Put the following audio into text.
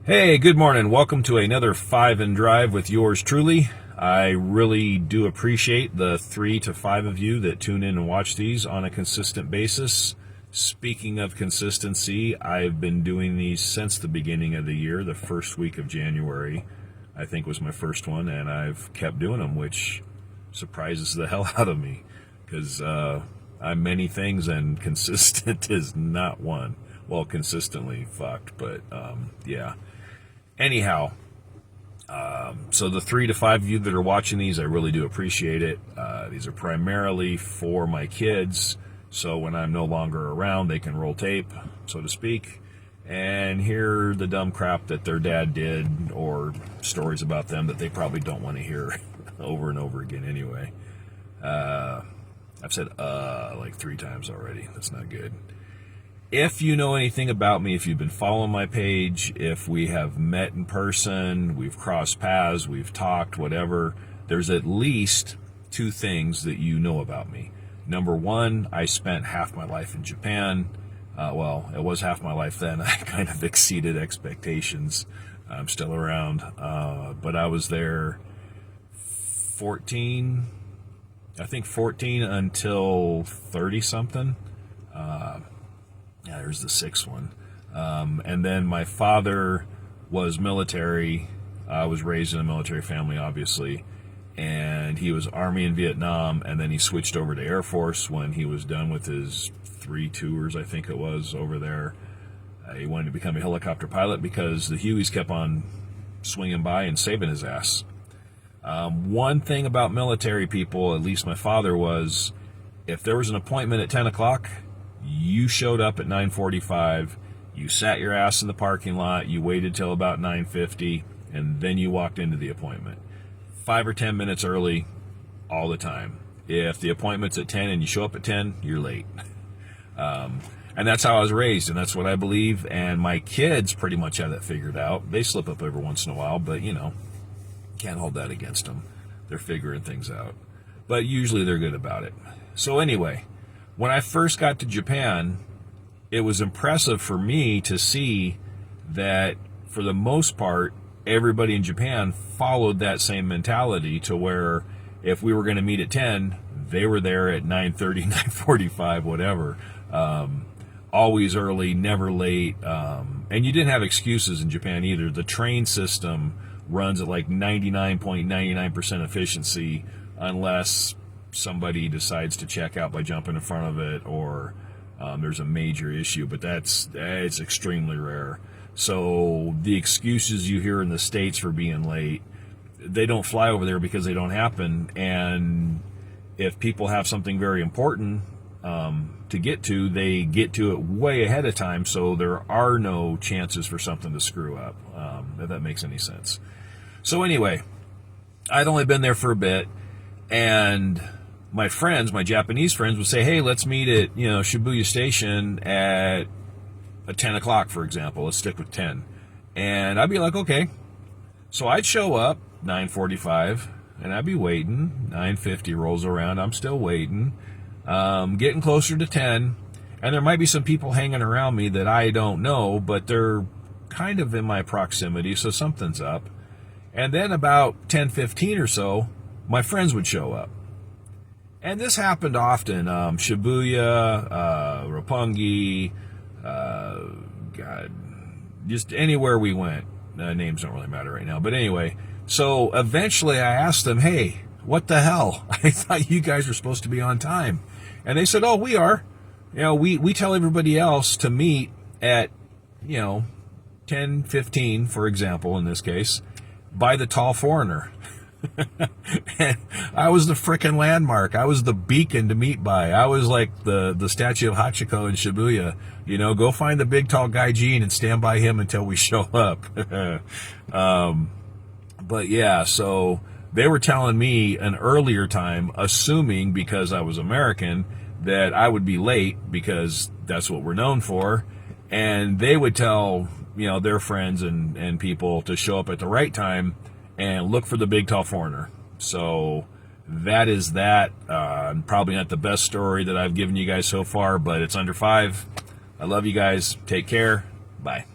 Hey, good morning. Welcome to another 5 and Drive with yours truly. I really do appreciate the 3 to 5 of you that tune in and watch these on a consistent basis. Speaking of consistency, I've been doing these since the beginning of the year. The first week of January, I think, was my first one, and I've kept doing them, which surprises the hell out of me because I'm many things and consistent is not one. Well, consistently fucked, but yeah. Anyhow, so the 3 to 5 of you that are watching these, I really do appreciate it. These are primarily for my kids, so when I'm no longer around, they can roll tape, so to speak, and hear the dumb crap that their dad did, or stories about them that they probably don't want to hear over and over again anyway. I've said like 3 times already. That's not good. If you know anything about me, if you've been following my page, if we have met in person, we've crossed paths, we've talked, whatever, there's at least 2 things that you know about me. Number 1, I spent half my life in Japan. Well, it was half my life then. I kind of exceeded expectations. I'm still around. But I was there 14 until 30-something. Yeah, there's the 6th one. And then my father was military. I was raised in a military family, obviously. And he was Army in Vietnam, and then he switched over to Air Force when he was done with his 3 tours, I think it was, over there. He wanted to become a helicopter pilot because the Hueys kept on swinging by and saving his ass. One thing about military people, at least my father, was if there was an appointment at 10 o'clock, you showed up at 9:45, you sat your ass in the parking lot, you waited till about 9:50, and then you walked into the appointment. 5 or 10 minutes early, all the time. If the appointment's at 10 and you show up at 10, you're late. And that's how I was raised, and that's what I believe, and my kids pretty much have that figured out. They slip up every once in a while, but, can't hold that against them. They're figuring things out. But usually they're good about it. So anyway, when I first got to Japan, it was impressive for me to see that, for the most part, everybody in Japan followed that same mentality to where if we were going to meet at 10, they were there at 9:30, 9:45, whatever. Always early, never late. And you didn't have excuses in Japan either. The train system runs at like 99.99% efficiency unless somebody decides to check out by jumping in front of it, or there's a major issue, but it's extremely rare. So the excuses you hear in the States for being late, they don't fly over there because they don't happen. And if people have something very important to get to, they get to it way ahead of time, so there are no chances for something to screw up, if that makes any sense. So anyway, I'd only been there for a bit, and my Japanese friends, would say, hey, let's meet at, Shibuya Station at 10 o'clock, for example. Let's stick with 10. And I'd be like, okay. So I'd show up 9:45, and I'd be waiting. 9:50 rolls around. I'm still waiting. Getting closer to 10. And there might be some people hanging around me that I don't know, but they're kind of in my proximity, so something's up. And then about 10:15 or so, my friends would show up. And this happened often. Shibuya, Roppongi, just anywhere we went. Names don't really matter right now. But anyway, so eventually I asked them, hey, what the hell? I thought you guys were supposed to be on time. And they said, oh, we are. We tell everybody else to meet at, 10:15, for example, in this case, by the tall foreigner. And I was the frickin' landmark. I was the beacon to meet by. I was like the statue of Hachiko in Shibuya. Go find the big tall gaijin and stand by him until we show up. But yeah, so they were telling me an earlier time, assuming because I was American that I would be late because that's what we're known for. And they would tell, their friends and people to show up at the right time and look for the big tall foreigner. So that is that. Probably not the best story that I've given you guys so far, but it's under 5. I love you guys. Take care. Bye.